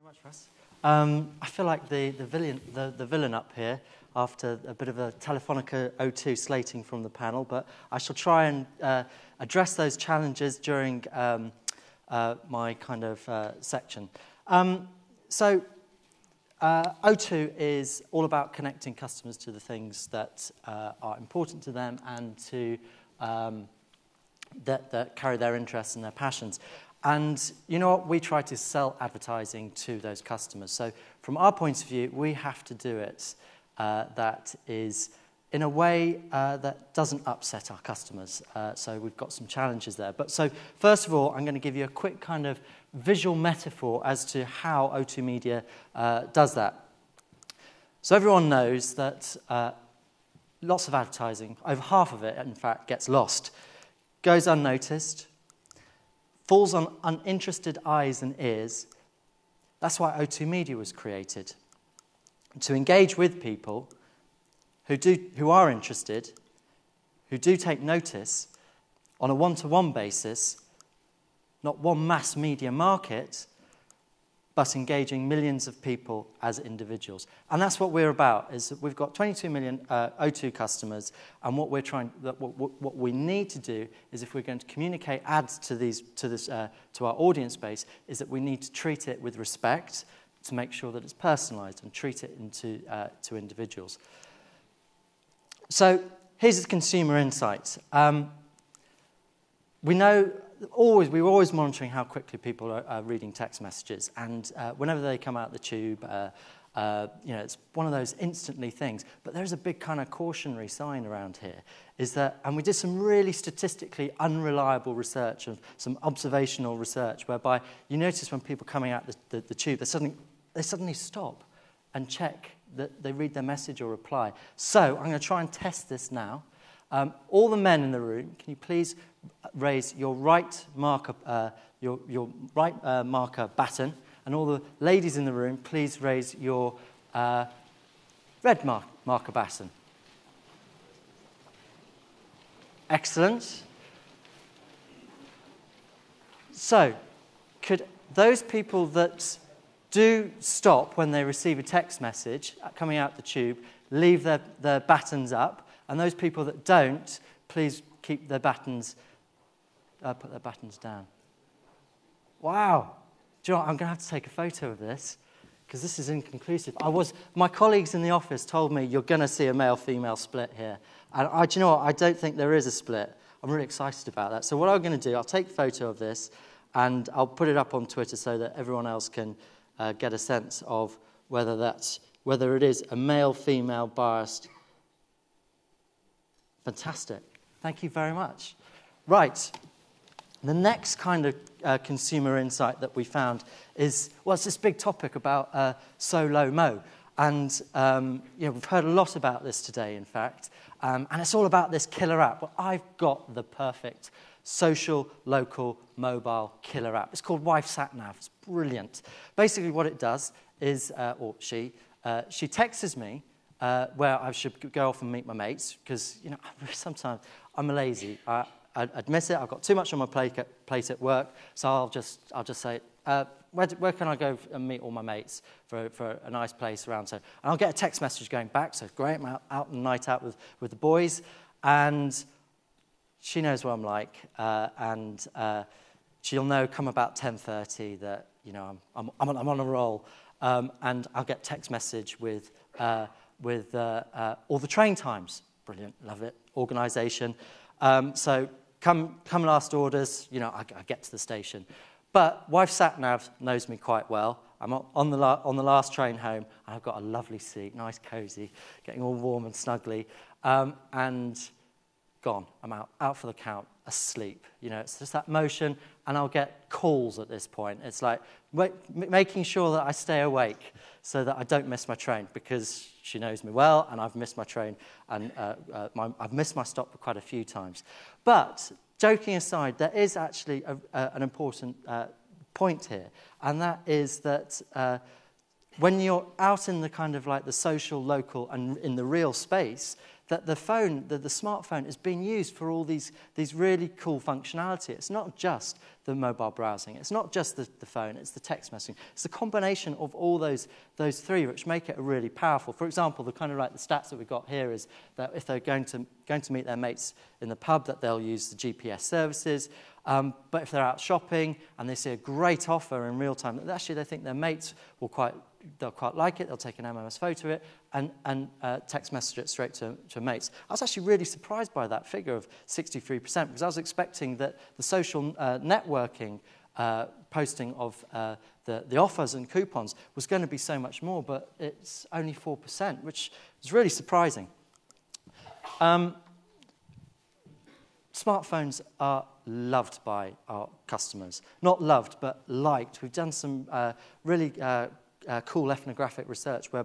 Much, Russ. I feel like the villain up here after a bit of a Telefonica O2 slating from the panel, but I shall try and address those challenges during my kind of section. O2 is all about connecting customers to the things that are important to them and to that carry their interests and their passions. And you know what? We try to sell advertising to those customers. So from our point of view, we have to do it that is in a way that doesn't upset our customers. So we've got some challenges there. But so first of all, I'm going to give you a quick kind of visual metaphor as to how O2 Media does that. So everyone knows that lots of advertising, over half of it, in fact, gets lost, goes unnoticed, falls on uninterested eyes and ears. That's why O2 Media was created, to engage with people who are interested, who do take notice on a one-to-one basis, not one mass media market, but engaging millions of people as individuals. And that's what we're about, is that we've got 22 million O2 customers, and what we're what we need to do is, if we're going to communicate ads to our audience base, is that we need to treat it with respect, to make sure that it's personalized and treat it to individuals. So here's the consumer insight. We know we're always monitoring how quickly people are reading text messages, and whenever they come out the tube, it's one of those instantly things. But there's a big kind of cautionary sign around here, is that, and we did some really statistically unreliable research, and some observational research, whereby you notice when people coming out the tube, they suddenly stop and check that they read their message or reply. So I'm going to try and test this now. All the men in the room, can you please raise your right marker, marker baton, and all the ladies in the room, please raise your red marker baton. Excellent. So, could those people that do stop when they receive a text message coming out the tube leave their batons up? And those people that don't, please keep their batons, put their batons down. Wow. Do you know what? I'm going to have to take a photo of this, because this is inconclusive. My colleagues in the office told me you're going to see a male-female split here. And do you know what? I don't think there is a split. I'm really excited about that. So what I'm going to do, I'll take a photo of this, and I'll put it up on Twitter so that everyone else can get a sense of whether it is a male-female biased. Fantastic. Thank you very much. Right. The next kind of consumer insight that we found is, it's this big topic about so-lo-mo. And we've heard a lot about this today, in fact. And it's all about this killer app. Well, I've got the perfect social, local, mobile killer app. It's called Wife Sat Nav. It's brilliant. Basically what it does is, she texts me where I should go off and meet my mates, because sometimes I'm lazy. I admit it. I've got too much on my plate at work, so I'll just say, where can I go and meet all my mates for a nice place around? So, and I'll get a text message going back. So great, I'm out on a night out with the boys, and she knows what I'm like, and she'll know come about 10:30 that I'm on a roll, and I'll get text message with all the train times. Brilliant, love it. Organisation. So come last orders, I get to the station. But Wife Sat Nav knows me quite well. I'm on the last train home, and I've got a lovely seat, nice, cosy, getting all warm and snuggly, and gone. I'm out for the count, asleep. It's just that motion, and I'll get calls at this point. It's like making sure that I stay awake so that I don't miss my train, because she knows me well, and I've missed my train, and I've missed my stop quite a few times. But joking aside, there is actually an important point here, and that is that when you're out in the kind of like the social, local, and in the real space, that the phone, the smartphone, is being used for all these really cool functionality. It's not just the mobile browsing. It's not just the phone. It's the text messaging. It's the combination of all those three which make it really powerful. For example, the kind of like the stats that we've got here is that if they're going to meet their mates in the pub, that they'll use the GPS services. But if they're out shopping and they see a great offer in real time, actually they think their mates they'll quite like it. They'll take an MMS photo of it and text message it straight to mates. I was actually really surprised by that figure of 63% because I was expecting that the social networking posting of the offers and coupons was going to be so much more, but it's only 4%, which is really surprising. Smartphones are loved by our customers. Not loved, but liked. We've done some really cool ethnographic research where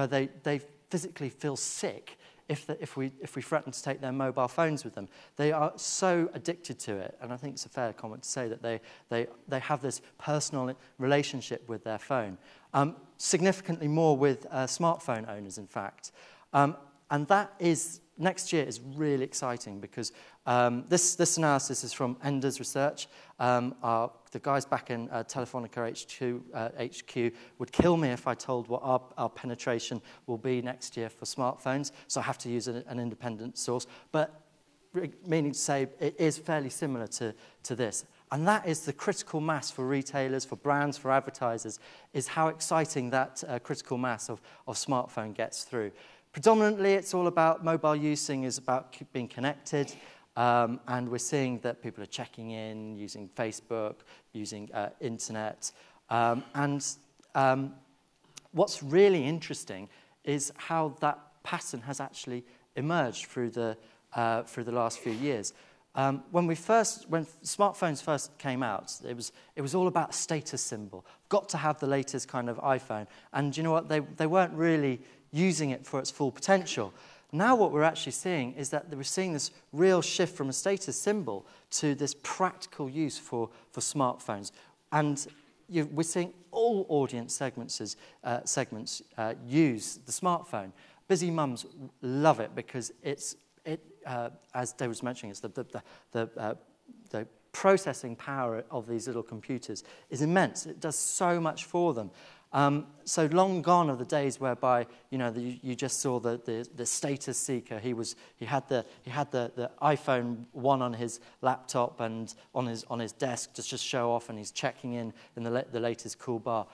they physically feel sick if we threaten to take their mobile phones with them. They are so addicted to it, and I think it's a fair comment to say that they have this personal relationship with their phone. Significantly more with smartphone owners, in fact. And that is, next year is really exciting because this analysis is from Ender's research. The guys back in Telefonica HQ would kill me if I told what our penetration will be next year for smartphones, so I have to use an independent source. But meaning to say it is fairly similar to this. And that is the critical mass for retailers, for brands, for advertisers, is how exciting that critical mass of smartphone gets through. Predominantly, it's all about mobile using, is about being connected, and we're seeing that people are checking in, using Facebook, using internet. What's really interesting is how that pattern has actually emerged through the last few years. When smartphones first came out, it was all about a status symbol. Got to have the latest kind of iPhone, and you know what? They weren't really using it for its full potential. Now what we're actually seeing is that we're seeing this real shift from a status symbol to this practical use for smartphones. And we're seeing all audience segments use the smartphone. Busy mums love it because as Dave was mentioning, it's the processing power of these little computers is immense. It does so much for them. So long gone are the days whereby you just saw the status seeker. He had the iPhone 1 on his laptop and on his desk to just show off, and he's checking in the latest cool bar.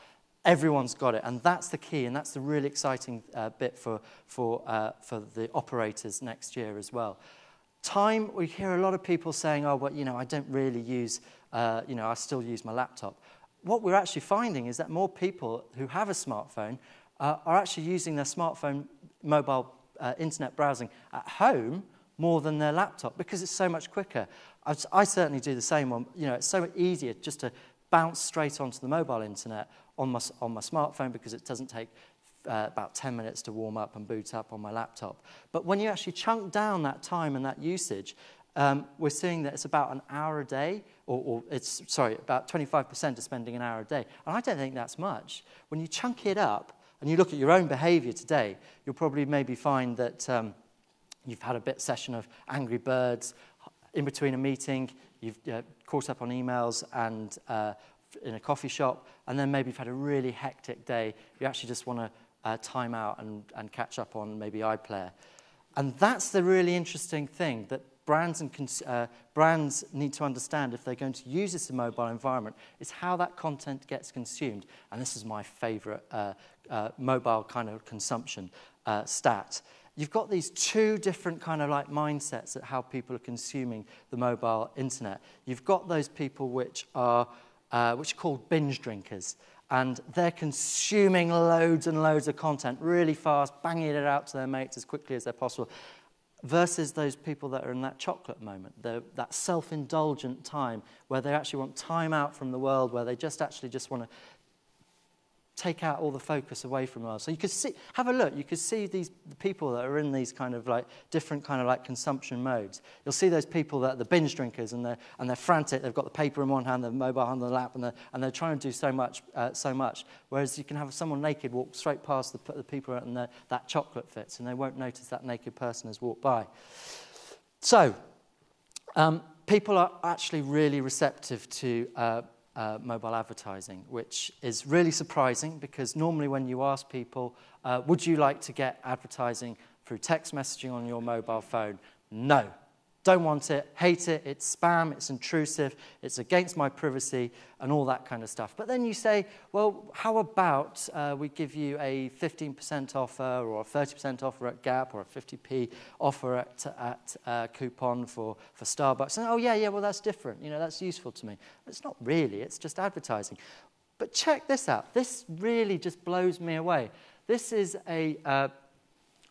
Everyone's got it, and that's the key, and that's the really exciting bit for the operators next year as well. Time, we hear a lot of people saying, "Oh, well, I don't really use, I still use my laptop." What we're actually finding is that more people who have a smartphone are actually using their smartphone mobile internet browsing at home more than their laptop because it's so much quicker. I certainly do the same one. It's so easier just to bounce straight onto the mobile internet on my smartphone because it doesn't take about 10 minutes to warm up and boot up on my laptop. But when you actually chunk down that time and that usage, we're seeing that it's about an hour a day, about 25% of spending an hour a day. And I don't think that's much. When you chunk it up and you look at your own behavior today, you'll probably maybe find that you've had a session of Angry Birds. In between a meeting, you've caught up on emails and in a coffee shop, and then maybe you've had a really hectic day. You actually just want to time out and catch up on maybe iPlayer. And that's the really interesting thing that brands need to understand if they're going to use this in a mobile environment, is how that content gets consumed. And this is my favorite mobile kind of consumption stat. You've got these two different kind of like mindsets at how people are consuming the mobile internet. You've got those people which are called binge drinkers, and they're consuming loads and loads of content really fast, banging it out to their mates as quickly as they're possible, versus those people that are in that chocolate moment, that self-indulgent time where they actually want time out from the world, where they just want to take out all the focus away from us. So you could see, have a look, you could see the people that are in these kind of like different kind of like consumption modes. You'll see those people that are the binge drinkers and they're frantic, they've got the paper in one hand, the mobile on the lap, and they're trying to do so much. Whereas you can have someone naked walk straight past the people and that chocolate fits, and they won't notice that naked person has walked by. So, people are actually really receptive to mobile advertising, which is really surprising because normally when you ask people, would you like to get advertising through text messaging on your mobile phone? No. Don't want it, hate it, it's spam, it's intrusive, it's against my privacy, and all that kind of stuff. But then you say, well, how about we give you a 15% offer or a 30% offer at Gap or a 50p offer at Coupon for Starbucks? And oh, yeah, well, that's different. You know, that's useful to me. It's not really, it's just advertising. But check this out. This really just blows me away. This is a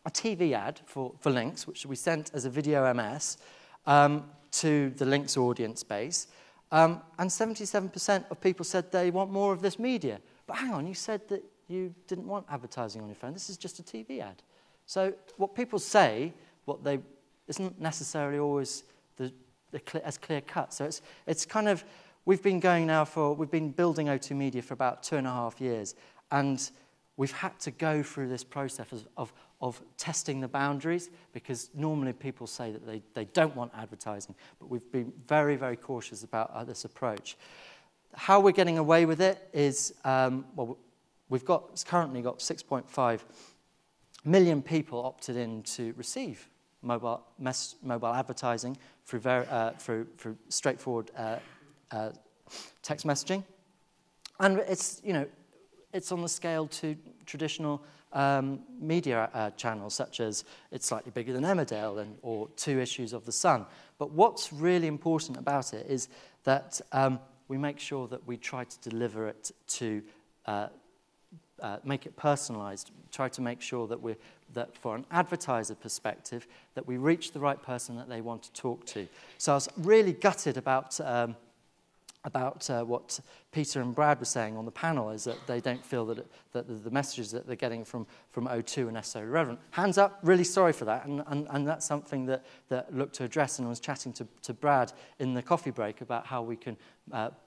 TV ad for Lynx, which we sent as a video MS, to the Lynx audience base, and 77% of people said they want more of this media. But hang on, you said that you didn't want advertising on your phone. This is just a TV ad. So what people say, isn't necessarily always as clear cut. So it's kind of, we've been building O2 Media for about 2.5 years, and we've had to go through this process of testing the boundaries, because normally people say that they don't want advertising, but we've been very, very cautious about this approach. How we're getting away with it is, we've currently got 6.5 million people opted in to receive mobile advertising through straightforward text messaging, and it's on the scale to traditional media channels, such as it's slightly bigger than Emmerdale or 2 issues of The Sun. But what's really important about it is that we make sure that we try to deliver it to make it personalised, try to make sure that for an advertiser perspective, that we reach the right person that they want to talk to. So I was really gutted about what Peter and Brad were saying on the panel, is that they don't feel that the messages that they're getting from O2 are necessarily relevant. Hands up, really sorry for that, and that's something that looked to address, and I was chatting to Brad in the coffee break about how we can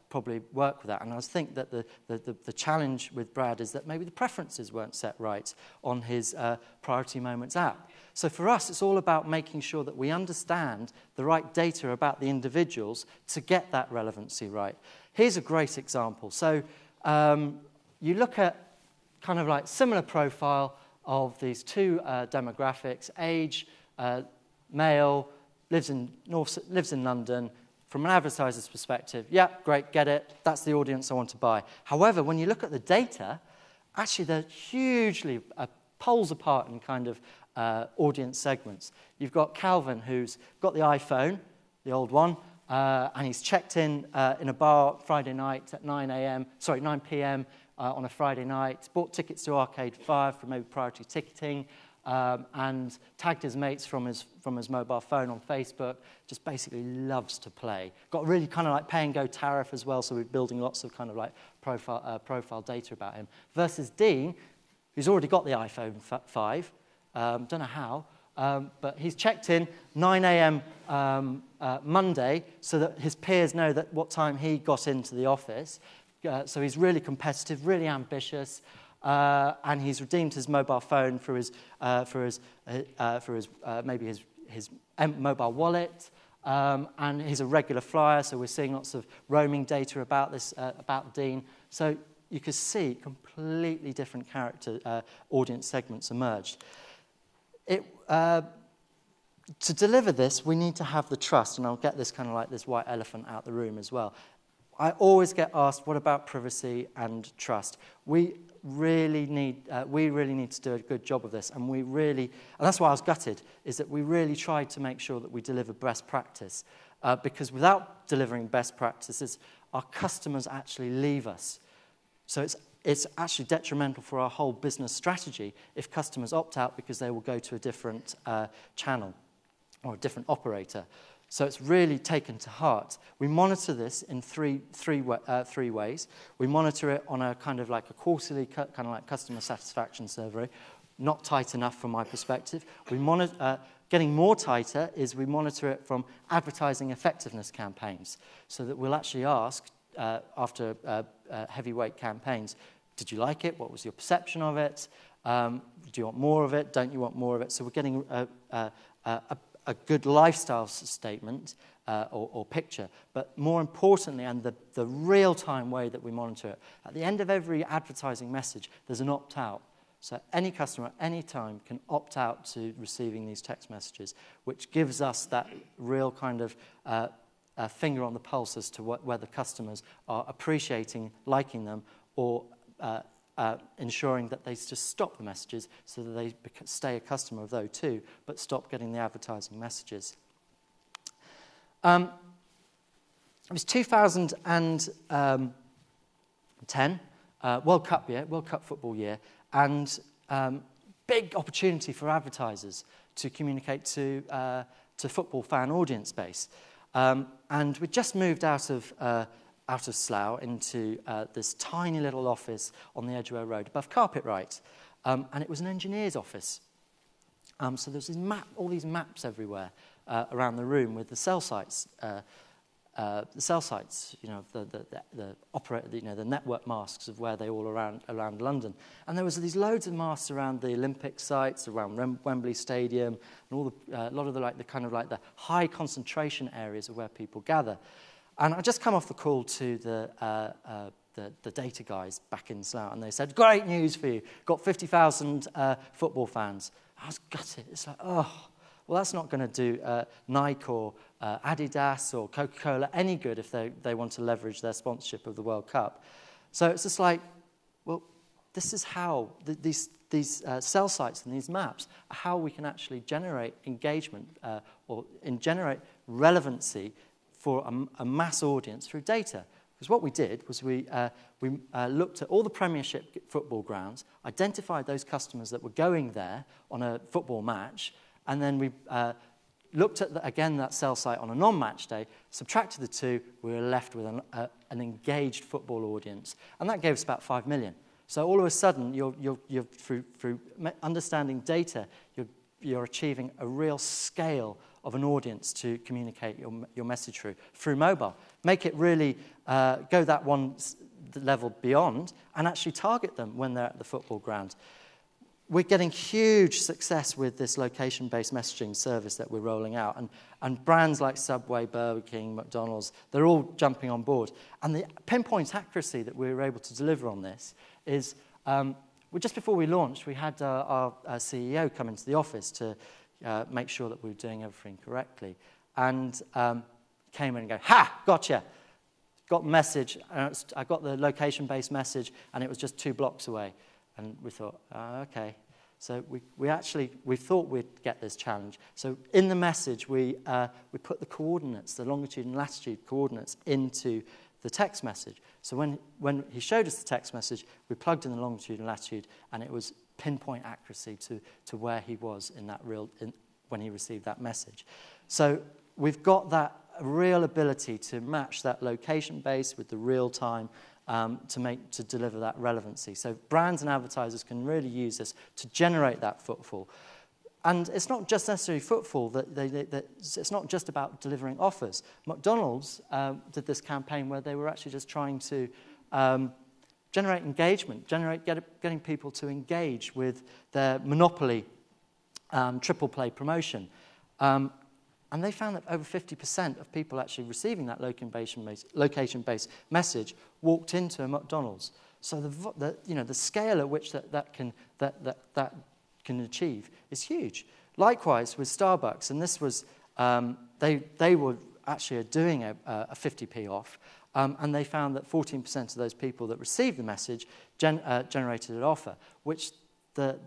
probably work with that. And I think that the challenge with Brad is that maybe the preferences weren't set right on his Priority Moments app. So for us, it's all about making sure that we understand the right data about the individuals to get that relevancy right. Here's a great example. So you look at kind of like similar profile of these 2 demographics: age, male, lives in London. From an advertiser's perspective, yeah, great, get it. That's the audience I want to buy. However, when you look at the data, actually they're hugely poles apart in kind of audience segments. You've got Calvin, who's got the iPhone, the old one, and he's checked in a bar Friday night at 9 p.m. On a Friday night, bought tickets to Arcade Fire for maybe priority ticketing, and tagged his mates from his mobile phone on Facebook. Just basically loves to play. Got really kind of like pay and go tariff as well, so we're building lots of kind of like profile data about him. Versus Dean, who's already got the iPhone 5. Don't know how, but he's checked in 9 a.m. Monday so that his peers know that what time he got into the office. So he's really competitive, really ambitious, and he's redeemed his mobile phone for his mobile wallet, and he's a regular flyer. So we're seeing lots of roaming data about this about Dean. So you could see completely different character audience segments emerged. To deliver this, we need to have the trust, and I'll get this kind of like this white elephant out the room as well. I always get asked, what about privacy and trust? We really need to do a good job of this, and that's why I was gutted, is that we really tried to make sure that we deliver best practice, because without delivering best practices, our customers actually leave us. So it's actually detrimental for our whole business strategy if customers opt out because they will go to a different channel or a different operator. So it's really taken to heart. We monitor this in three ways. We monitor it on a kind of like a quarterly kind of like customer satisfaction survey, not tight enough from my perspective. We monitor, getting more tighter is we monitor it from advertising effectiveness campaigns, so that we'll actually ask after heavyweight campaigns, did you like it? What was your perception of it? Do you want more of it? Don't you want more of it? So we're getting a good lifestyle statement or picture, but more importantly, and the real-time way that we monitor it, at the end of every advertising message, there's an opt-out. So any customer at any time can opt out to receiving these text messages, which gives us that real kind of finger on the pulse as to whether customers are appreciating, liking them, or ensuring that they just stop the messages so that they stay a customer of those too, but stop getting the advertising messages. It was 2010, World Cup year, World Cup football year, and big opportunity for advertisers to communicate to football fan audience base. And we just moved out of Slough into this tiny little office on the Edgware Road above Carpetwright, and it was an engineer's office. So there's all these maps everywhere around the room with the cell sites, you know, the network masks of where they all around London. And there was these loads of masks around the Olympic sites, around Wembley Stadium, and all a lot of the kind of the high concentration areas of where people gather. And I just come off the call to the data guys back in Slough, and they said, "Great news for you! Got 50,000 football fans." I was gutted. It's like, oh, well, that's not going to do Nike or Adidas or Coca-Cola any good if they want to leverage their sponsorship of the World Cup. So it's just like, well, this is how these cell sites and these maps are how we can actually generate engagement or generate relevancy for a mass audience through data. Because what we did was we looked at all the Premiership football grounds, identified those customers that were going there on a football match, and then we looked at, again, that cell site on a non-match day, subtracted the two, we were left with an engaged football audience. And that gave us about 5 million. So all of a sudden, you're through understanding data, you're achieving a real scale of an audience to communicate your message through mobile. Make it really go that one level beyond and actually target them when they're at the football ground. We're getting huge success with this location-based messaging service that we're rolling out, and brands like Subway, Burger King, McDonald's, they're all jumping on board. And the pinpoint accuracy that we were able to deliver on this is, just before we launched, we had our CEO come into the office to make sure that we were doing everything correctly, and came in and go, "Ha, gotcha! Got the message, I got the location-based message, and it was just 2 blocks away." And we thought, okay. So we thought we'd get this challenge. So in the message, we put the coordinates, the longitude and latitude coordinates, into the text message. So when he showed us the text message, we plugged in the longitude and latitude, and it was pinpoint accuracy to where he was when he received that message. So we've got that real ability to match that location base with the real time to deliver that relevancy. So brands and advertisers can really use this to generate that footfall. And it's not just necessarily footfall, it's not just about delivering offers. McDonald's did this campaign where they were actually just trying to generate engagement, getting people to engage with their Monopoly triple play promotion. And they found that over 50% of people actually receiving that location-based message walked into a McDonald's. So the scale at which that can achieve is huge. Likewise with Starbucks, and this was they were actually doing a 50p off, and they found that 14% of those people that received the message generated an offer, which the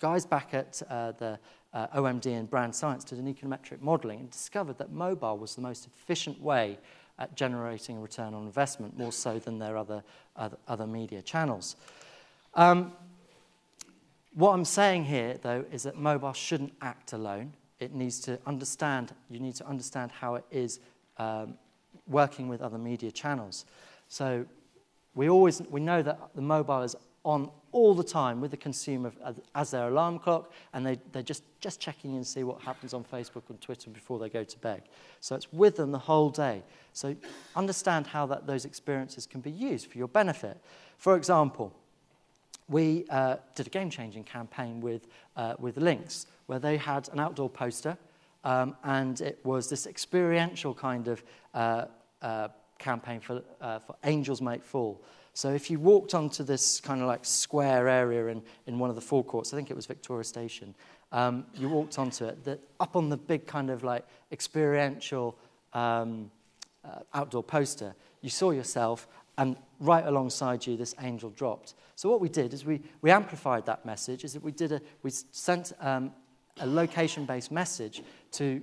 guys back at the OMD and Brand Science did an econometric modelling and discovered that mobile was the most efficient way at generating a return on investment, more so than their other media channels. What I'm saying here, though, is that mobile shouldn't act alone. it needs to understand, you need to understand how it is working with other media channels. So we know that the mobile is on all the time with the consumer as their alarm clock, and they're just checking in to see what happens on Facebook and Twitter before they go to bed. So it's with them the whole day. So understand how those experiences can be used for your benefit. For example, we did a game-changing campaign with Lynx, where they had an outdoor poster, and it was this experiential kind of campaign for Angels Might Fall. So if you walked onto this kind of like square area in one of the forecourts, I think it was Victoria Station, you walked onto it, up on the big kind of like experiential outdoor poster, you saw yourself, and right alongside you, this angel dropped. So what we did is we amplified that message, is that we sent a location-based message to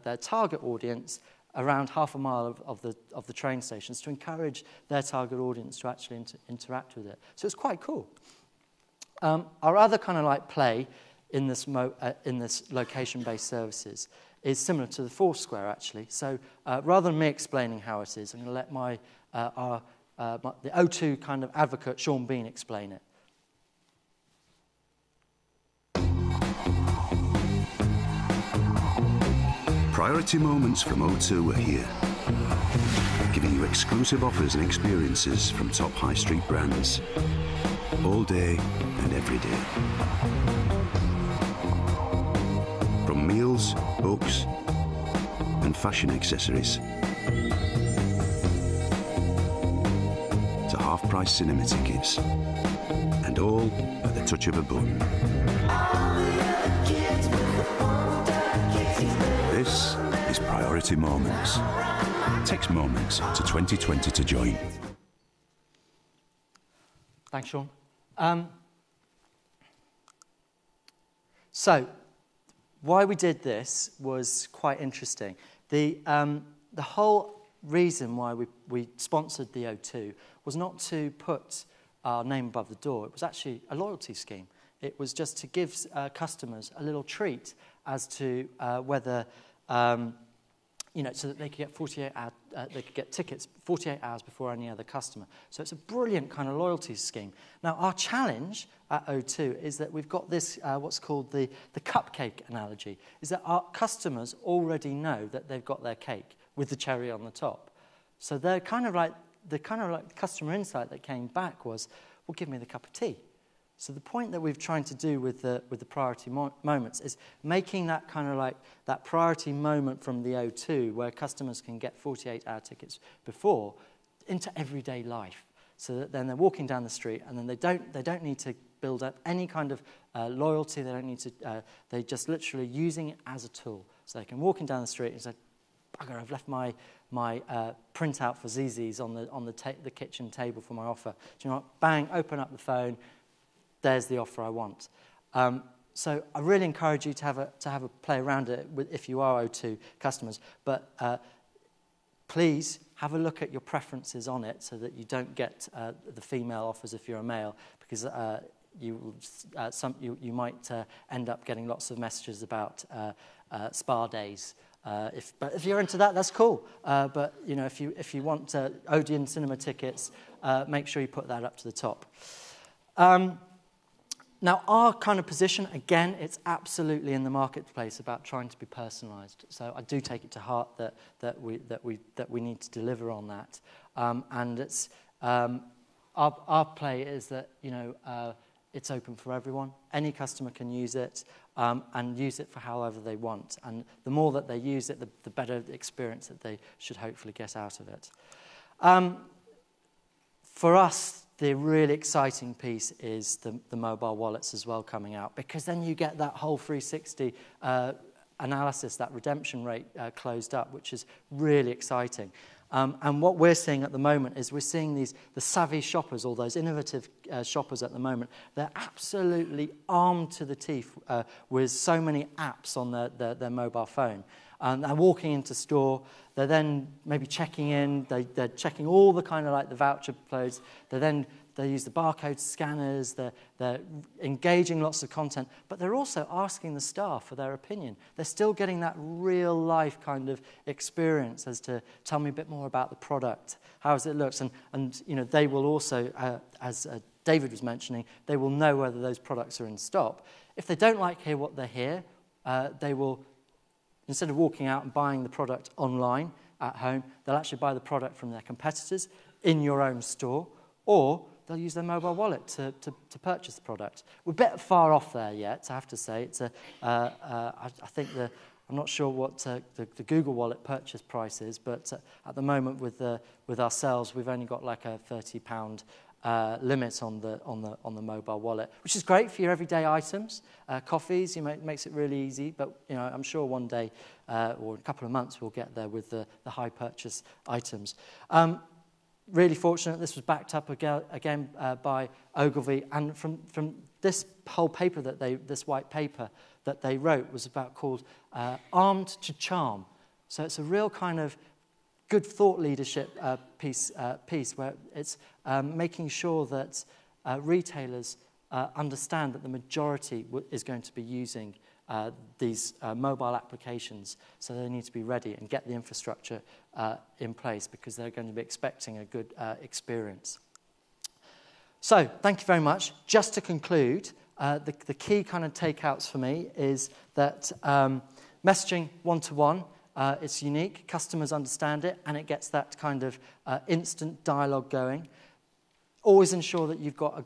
their target audience around half a mile of the train stations to encourage their target audience to actually interact with it. So it's quite cool. Our other kind of like play in this location-based services is similar to the Foursquare, actually. So rather than me explaining how it is, I'm going to let the O2 kind of advocate, Sean Bean, explain it. Priority moments from O2 are here, giving you exclusive offers and experiences from top high street brands, all day and every day. From meals, books, and fashion accessories, to half-price cinema tickets, and all at the touch of a button. This is Priority Moments. Text Moments to 2020 to join. Thanks, Sean. So, why we did this was quite interesting. The whole reason why we sponsored the O2 was not to put our name above the door. It was actually a loyalty scheme. It was just to give customers a little treat as to whether, so that they could get 48 hours, they could get tickets 48 hours before any other customer. So it's a brilliant kind of loyalty scheme. Now, our challenge at O2 is that we've got this, what's called the cupcake analogy, is that our customers already know that they've got their cake with the cherry on the top. So they're kind of like, the customer insight that came back was, well, give me the cup of tea. So the point that we've trying to do with the priority moments is making that kind of like that priority moment from the O2 where customers can get 48-hour tickets before into everyday life. So that then they're walking down the street and then they don't need to build up any kind of loyalty. They don't need to. They're just literally using it as a tool. So they can walk in down the street and say, "Bugger, I've left my printout for ZZ's on the kitchen table for my offer." Do you know what? Bang! Open up the phone. There's the offer I want. So I really encourage you to have a play around it if you are O2 customers. But please have a look at your preferences on it so that you don't get the female offers if you're a male, because you might end up getting lots of messages about spa days. But if you're into that, that's cool. But if you want Odeon cinema tickets, make sure you put that up to the top. Now, our kind of position, again, it's absolutely in the marketplace about trying to be personalised. So I do take it to heart that we need to deliver on that. And it's our play is that it's open for everyone. Any customer can use it and use it for however they want. And the more that they use it, the better the experience that they should hopefully get out of it. For us, the really exciting piece is the mobile wallets as well coming out, because then you get that whole 360 analysis, that redemption rate closed up, which is really exciting. And what we're seeing at the moment is we're seeing the savvy shoppers, all those innovative shoppers at the moment, they're absolutely armed to the teeth with so many apps on their mobile phone. And they're walking into store, they're then maybe checking in, they're checking all the kind of like the voucher codes, they're then they use the barcode scanners, they're engaging lots of content, but they're also asking the staff for their opinion. They're still getting that real-life kind of experience as to tell me a bit more about the product, how does it look, and you know, they will also, as David was mentioning, they will know whether those products are in stock. If they don't like what they hear, they will, instead of walking out and buying the product online at home, they'll actually buy the product from their competitors in your own store, or they'll use their mobile wallet to purchase the product. We're a bit far off there yet, I have to say. It's I think I'm not sure what the Google Wallet purchase price is, but at the moment with ourselves, we've only got like a £30 limit on the mobile wallet, which is great for your everyday items, coffees. It makes it really easy. But you know, I'm sure one day or a couple of months we'll get there with the high purchase items. Really fortunate. This was backed up again by Ogilvy, and from this whole paper this white paper that they wrote was called Armed to Charm. So it's a real kind of good thought leadership piece where it's making sure that retailers understand that the majority is going to be using these mobile applications, so they need to be ready and get the infrastructure in place because they're going to be expecting a good experience. So, thank you very much. Just to conclude, the key kind of takeouts for me is that messaging one-to-one, it's unique, customers understand it, and it gets that kind of instant dialogue going. Always ensure that you've got a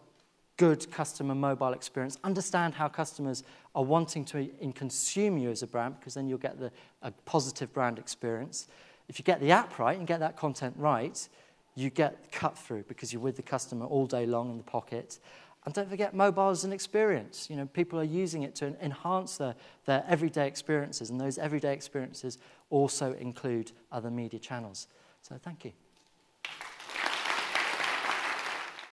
good customer mobile experience. Understand how customers are wanting to consume you as a brand, because then you'll get a positive brand experience. If you get the app right and get that content right, you get cut through because you're with the customer all day long in the pocket. And don't forget, mobile is an experience. You know, people are using it to enhance their everyday experiences, and those everyday experiences also include other media channels. So thank you.